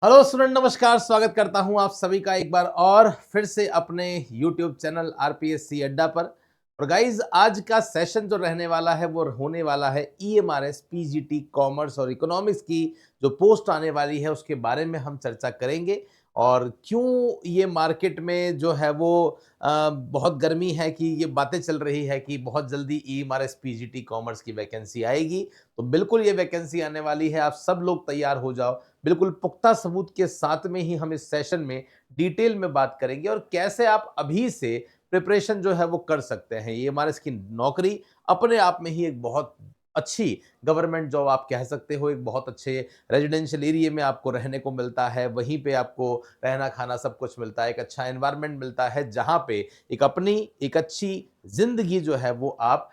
Hello student, नमस्कार। स्वागत करता हूं आप सभी का एक बार और फिर से अपने यूट्यूब चैनल आरपीएससी अड्डा पर। और गाइज, आज का सेशन जो रहने वाला है वो होने वाला है ईएमआरएस पीजीटी कॉमर्स और इकोनॉमिक्स की जो पोस्ट आने वाली है उसके बारे में हम चर्चा करेंगे। और क्यों ये मार्केट में जो है वो बहुत गर्मी है कि ये बातें चल रही है कि बहुत जल्दी ईएमआरएस पीजीटी कॉमर्स की वैकेंसी आएगी। तो बिल्कुल ये वैकेंसी आने वाली है, आप सब लोग तैयार हो जाओ। बिल्कुल पुख्ता सबूत के साथ में ही हम इस सेशन में डिटेल में बात करेंगे और कैसे आप अभी से प्रिपरेशन जो है वो कर सकते हैं। ये हमारे इसकी नौकरी अपने आप में ही एक बहुत अच्छी गवर्नमेंट जॉब आप कह सकते हो। एक बहुत अच्छे रेजिडेंशियल एरिया में आपको रहने को मिलता है, वहीं पे आपको रहना खाना सब कुछ मिलता है, एक अच्छा एनवायरनमेंट मिलता है जहाँ पे एक अपनी एक अच्छी जिंदगी जो है वो आप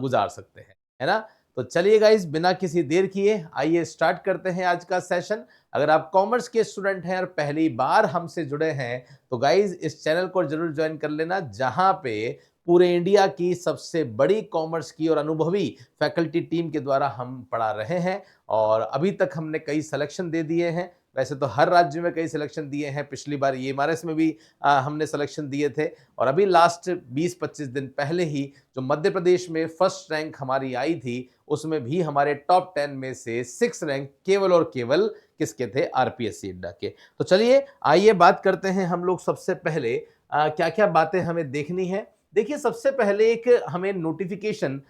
गुजार सकते हैं, है ना। तो चलिए गाइस, बिना किसी देर किए आइए स्टार्ट करते हैं आज का सेशन। अगर आप कॉमर्स के स्टूडेंट हैं और पहली बार हमसे जुड़े हैं तो गाइस इस चैनल को जरूर ज्वाइन कर लेना, जहां पे पूरे इंडिया की सबसे बड़ी कॉमर्स की और अनुभवी फैकल्टी टीम के द्वारा हम पढ़ा रहे हैं। और अभी तक हमने कई सिलेक्शन दे दिए हैं। वैसे तो हर राज्य में कई सिलेक्शन दिए हैं, पिछली बार ये एमआरएस में भी हमने सिलेक्शन दिए थे। और अभी लास्ट 20-25 दिन पहले ही जो मध्य प्रदेश में फर्स्ट रैंक हमारी आई थी, उसमें भी हमारे टॉप 10 में से 6 रैंक केवल और केवल किसके थे? आरपीएससी अड्डा के। तो चलिए आइए बात करते हैं हम लोग। सबसे पहले क्या क्या बातें हमें देखनी है। देखिए, सबसे पहले एक हमें नोटिफिकेशन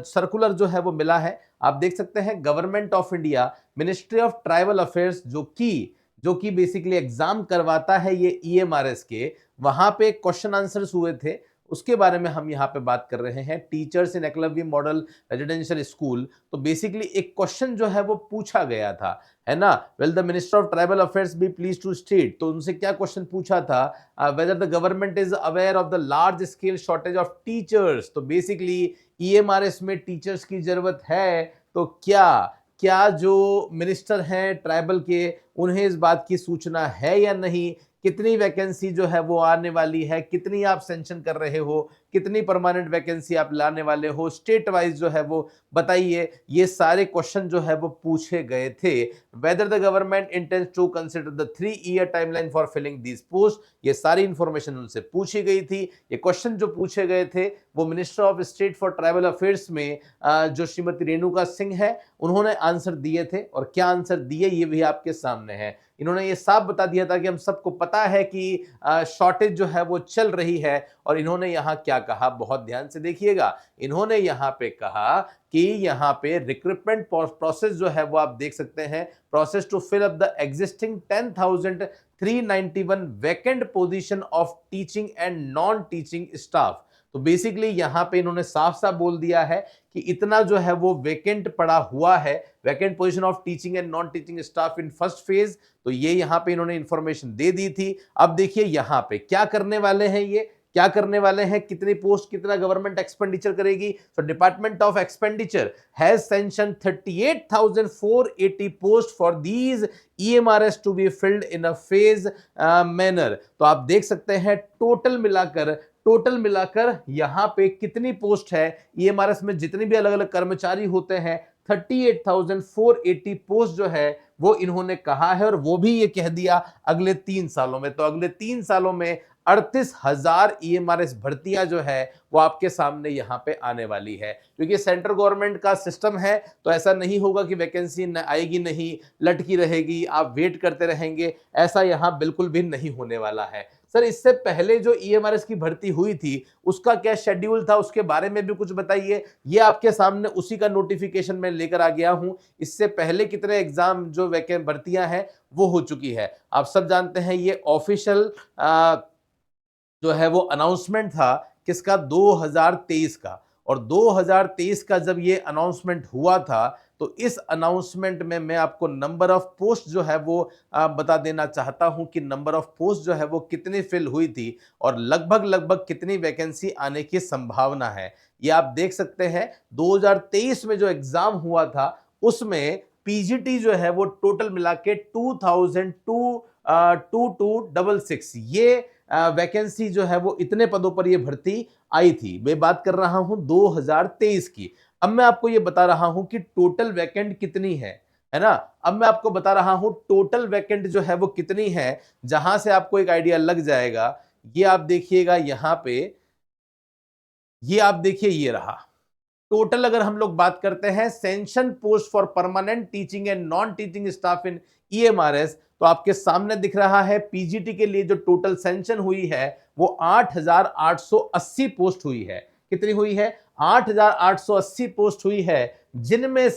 सर्कुलर जो है वो मिला है। आप देख सकते हैं, government of India, ministry of tribal affairs जो कि बेसिकली एग्जाम करवाता है ये ईएमआरएस के, वहां पे क्वेश्चन आंसर्स हुए थे। उसके बारे में हम यहाँ पे बात कर रहे हैं। Teachers in Eklavya model residential school, तो बेसिकली एक क्वेश्चन जो है वो पूछा गया था, है ना। Well the minister of tribal affairs be please to state, तो उनसे क्या क्वेश्चन पूछा था? Whether the government is aware of the large scale shortage of teachers. तो बेसिकली ईएमआरएस में टीचर्स की जरूरत है, तो क्या क्या जो मिनिस्टर हैं ट्राइबल के, उन्हें इस बात की सूचना है या नहीं? कितनी वैकेंसी जो है वो आने वाली है, कितनी आप सेंशन कर रहे हो, कितनी परमानेंट वैकेंसी आप लाने वाले हो, स्टेट वाइज जो है वो बताइए। ये सारे क्वेश्चन जो है वो पूछे गए थे। Whether the government intends to consider the 3-year timeline for filling this post, ये सारी इंफॉर्मेशन उनसे पूछी गई थी। ये क्वेश्चन जो पूछे गए थे वो minister of state for tribal affairs में जो श्रीमती रेणुका सिंह है, उन्होंने आंसर दिए थे। और क्या आंसर दिए ये भी आपके सामने है। इन्होंने ये साफ बता दिया था कि हम सबको पता है कि शॉर्टेज जो है वो चल रही है। और इन्होंने यहाँ क्या कहा, बहुत ध्यान से देखिएगा। इन्होंने यहाँ पे कहा कि यहाँ पे रिक्रूटमेंट प्रोसेस जो है वो आप देख सकते हैं, process to fill up the existing 10,391 vacant position of teaching and non teaching staff. तो बेसिकली यहाँ पे इन्होंने साफ साफ बोल दिया है कि इतना जो है वो वैकेंट पड़ा हुआ है, vacant position of teaching and non teaching staff in first phase. तो ये यहाँ पे इन्होंने इंफॉर्मेशन दे दी थी। अब देखिए यहाँ पे क्या करने वाले हैं, ये क्या करने वाले हैं, कितनी पोस्ट, कितना गवर्नमेंट एक्सपेंडिचर करेगी। तो department of expenditure has sanction 38,480 post for these EMRS to be filled in a phase manner. तो आप देख सकते हैं टोटल मिलाकर यहां पे कितनी पोस्ट है। ईएमआरएस में जितने भी अलग अलग कर्मचारी होते हैं, 38,480 पोस्ट जो है वो इन्होंने कहा है। और वो भी ये कह दिया अगले 3 सालों में। तो अगले 3 सालों में 38,000 ईएमआरएस भर्तियां जो है वो आपके सामने यहां पे आने वाली है। क्योंकि सेंट्रल गवर्नमेंट का सिस्टम है, तो ऐसा नहीं होगा कि वैकेंसी आएगी नहीं, लटकी रहेगी, आप वेट करते रहेंगे। ऐसा यहां बिल्कुल भी नहीं होने वाला है। सर, इससे पहले जो ईएमआरएस की भर्ती हुई थी उसका क्या शेड्यूल था, उसके बारे में भी कुछ बताइए। ये आपके सामने उसी का नोटिफिकेशन मैं लेकर आ गया हूं। इससे पहले कितने एग्जाम जो वैकेंट भर्तियां हैं वो हो चुकी है, आप सब जानते हैं। ये ऑफिशियल जो है वो अनाउंसमेंट था किसका? 2023 का। और 2023 का जब ये अनाउंसमेंट हुआ था, तो इस अनाउंसमेंट में मैं आपको नंबर ऑफ पोस्ट जो है वो बता देना चाहता हूं कि नंबर ऑफ पोस्ट जो है वो कितनी फिल हुई थी और लगभग लगभग कितनी वैकेंसी आने की संभावना है। ये आप देख सकते हैं 2023 में जो एग्जाम हुआ था उसमें पीजीटी जो है वो टोटल मिला के 2266 ये वैकेंसी जो है वो इतने पदों पर ये भर्ती आई थी। मैं बात कर रहा हूं 2023 की। अब मैं आपको ये बता रहा हूं कि टोटल वैकेंट कितनी है। है ना। अब मैं आपको बता रहा हूं टोटल वैकेंट जो है वो कितनी है, जहां से आपको एक आइडिया लग जाएगा। ये आप देखिएगा यहां पे, ये आप देखिए, ये रहा टोटल। अगर हम लोग बात करते हैं sanction post for permanent teaching and non teaching staff in EMRS, तो आपके सामने दिख रहा है पीजीटी के लिए जो टोटल सेंशन हुई है वो 8,880 पोस्ट हुई है। कितनी हुई है? 8,880 पोस्ट हुई है, जिनमें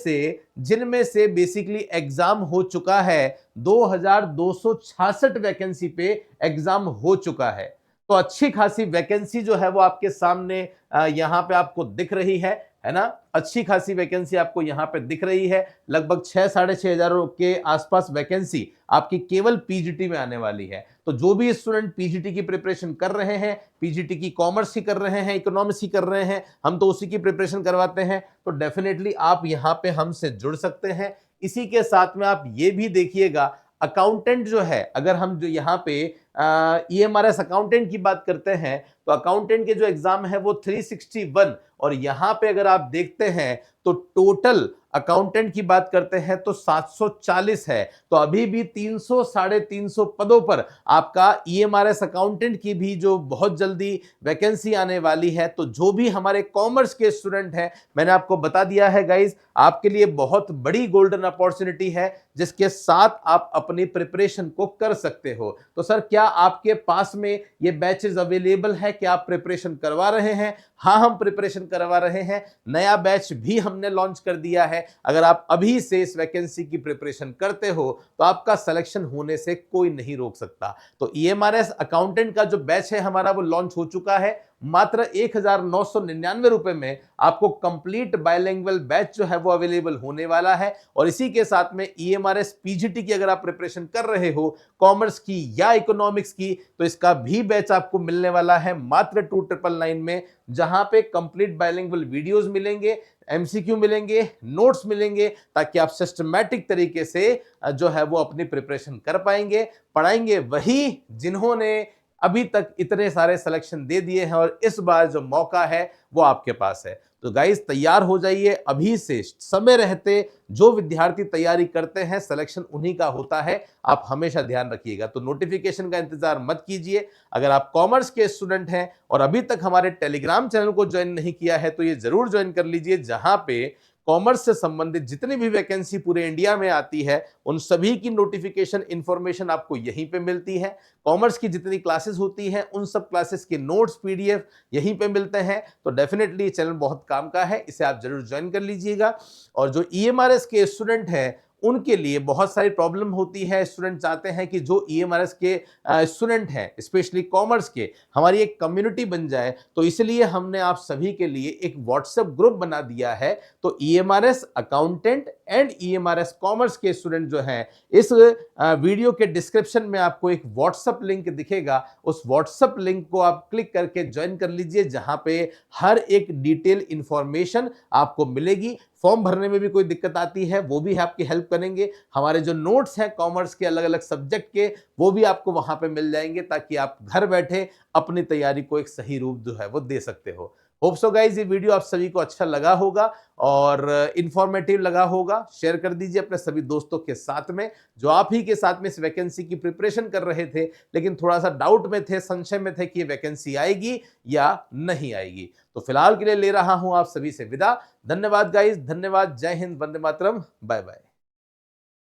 से बेसिकली एग्जाम हो चुका है 2,266 वैकेंसी पे एग्जाम हो चुका है। तो अच्छी खासी वैकेंसी जो है वो आपके सामने यहां पे आपको दिख रही है ना। अच्छी खासी वैकेंसी आपको यहां पे दिख रही है। लगभग 6,500 के आसपास वैकेंसी आपकी केवल पीजीटी में आने वाली है। तो जो भी स्टूडेंट पीजीटी की प्रिपरेशन कर रहे हैं, पीजीटी की कॉमर्स की कर रहे हैं, इकोनॉमिक्स की कर रहे हैं, हम तो उसी की प्रिपरेशन करवाते हैं, तो डेफिनेटली आप यहां पे हमसे जुड़ सकते हैं। इसी के साथ में आप ये भी देखिएगा, अकाउंटेंट जो है, अगर हम जो यहाँ पे ईएमआरएस अकाउंटेंट की बात करते हैं, तो अकाउंटेंट के जो एग्जाम है वो 361, और यहां पे अगर आप देखते हैं तो टोटल अकाउंटेंट की बात करते हैं तो 740 है। तो अभी भी 300 साढ़े 300 पदों पर आपका ईएमआरएस अकाउंटेंट की भी जो बहुत जल्दी वैकेंसी आने वाली है। तो जो भी हमारे कॉमर्स के स्टूडेंट हैं, मैंने आपको बता दिया है गाइज, आपके लिए बहुत बड़ी गोल्डन अपॉर्चुनिटी है जिसके साथ आप अपनी प्रिपरेशन को कर सकते हो। तो सर क्या आपके पास में ये बैचेस अवेलेबल है? क्या आप प्रिपरेशन करवा रहे हैं? हाँ, हम प्रिपरेशन करवा रहे हैं। नया बैच भी हमने लॉन्च कर दिया है। अगर आप अभी से इस वैकेंसी की प्रिपरेशन करते हो तो आपका सिलेक्शन होने से कोई नहीं रोक सकता। तो ईएमआरएस अकाउंटेंट का जो बैच है हमारा वो लॉन्च हो चुका है। मात्र 1,999 रुपए में आपको कंप्लीट बायलिंगुअल बैच जो है वो अवेलेबल होने वाला है। और इसी के साथ में ईएमआरएस पीजीटी की अगर आप प्रिपरेशन कर रहे हो कॉमर्स की या इकोनॉमिक्स की, तो इसका भी बैच आपको मिलने वाला है मात्र 2,999 में, जहां पे कंप्लीट बायलिंगुअल वीडियोस मिलेंगे, एमसीक्यू मिलेंगे, नोट्स मिलेंगे, ताकि आप सिस्टमैटिक तरीके से जो है वो अपनी प्रिपरेशन कर पाएंगे। पढ़ाएंगे वही जिन्होंने अभी तक इतने सारे सिलेक्शन दे दिए हैं, और इस बार जो मौका है वो आपके पास है। तो गाइस तैयार हो जाइए अभी से, समय रहते। जो विद्यार्थी तैयारी करते हैं सिलेक्शन उन्हीं का होता है, आप हमेशा ध्यान रखिएगा। तो नोटिफिकेशन का इंतजार मत कीजिए। अगर आप कॉमर्स के स्टूडेंट हैं और अभी तक हमारे टेलीग्राम चैनल को ज्वाइन नहीं किया है तो ये जरूर ज्वाइन कर लीजिए, जहां पे कॉमर्स से संबंधित जितनी भी वैकेंसी पूरे इंडिया में आती है उन सभी की नोटिफिकेशन इंफॉर्मेशन आपको यहीं पे मिलती है। कॉमर्स की जितनी क्लासेस होती हैं उन सब क्लासेस के नोट्स पीडीएफ यहीं पे मिलते हैं। तो डेफिनेटली ये चैनल बहुत काम का है, इसे आप जरूर ज्वाइन कर लीजिएगा। और जो ईएमआरएस के स्टूडेंट हैं उनके लिए बहुत सारी प्रॉब्लम होती है। स्टूडेंट चाहते हैं कि जो ईएमआरएस के स्टूडेंट हैं स्पेशली कॉमर्स के, हमारी एक कम्युनिटी बन जाए, तो इसलिए हमने आप सभी के लिए एक व्हाट्सएप ग्रुप बना दिया है। तो EMRS accountant and EMRS commerce के स्टूडेंट जो हैं, इस वीडियो के डिस्क्रिप्शन में आपको एक व्हाट्सएप लिंक दिखेगा, उस व्हाट्सएप लिंक को आप क्लिक करके ज्वाइन कर लीजिए, जहां पे हर एक डिटेल इंफॉर्मेशन आपको मिलेगी। फॉर्म भरने में भी कोई दिक्कत आती है वो भी आपकी हेल्प करेंगे। हमारे जो नोट्स हैं कॉमर्स के अलग अलग सब्जेक्ट के, वो भी आपको वहां पे मिल जाएंगे, ताकि आप घर बैठे अपनी तैयारी को एक सही रूप जो है वो दे सकते हो। होप सो गाइज ये वीडियो आप सभी को अच्छा लगा होगा और इंफॉर्मेटिव लगा होगा। शेयर कर दीजिए अपने सभी दोस्तों के साथ में जो आप ही के साथ में इस वैकेंसी की प्रिपरेशन कर रहे थे, लेकिन थोड़ा सा डाउट में थे, संशय में थे कि ये वैकेंसी आएगी या नहीं आएगी। तो फिलहाल के लिए ले रहा हूं आप सभी से विदा। धन्यवाद गाइज, धन्यवाद। जय हिंद, वंदे मातरम, बाय बाय।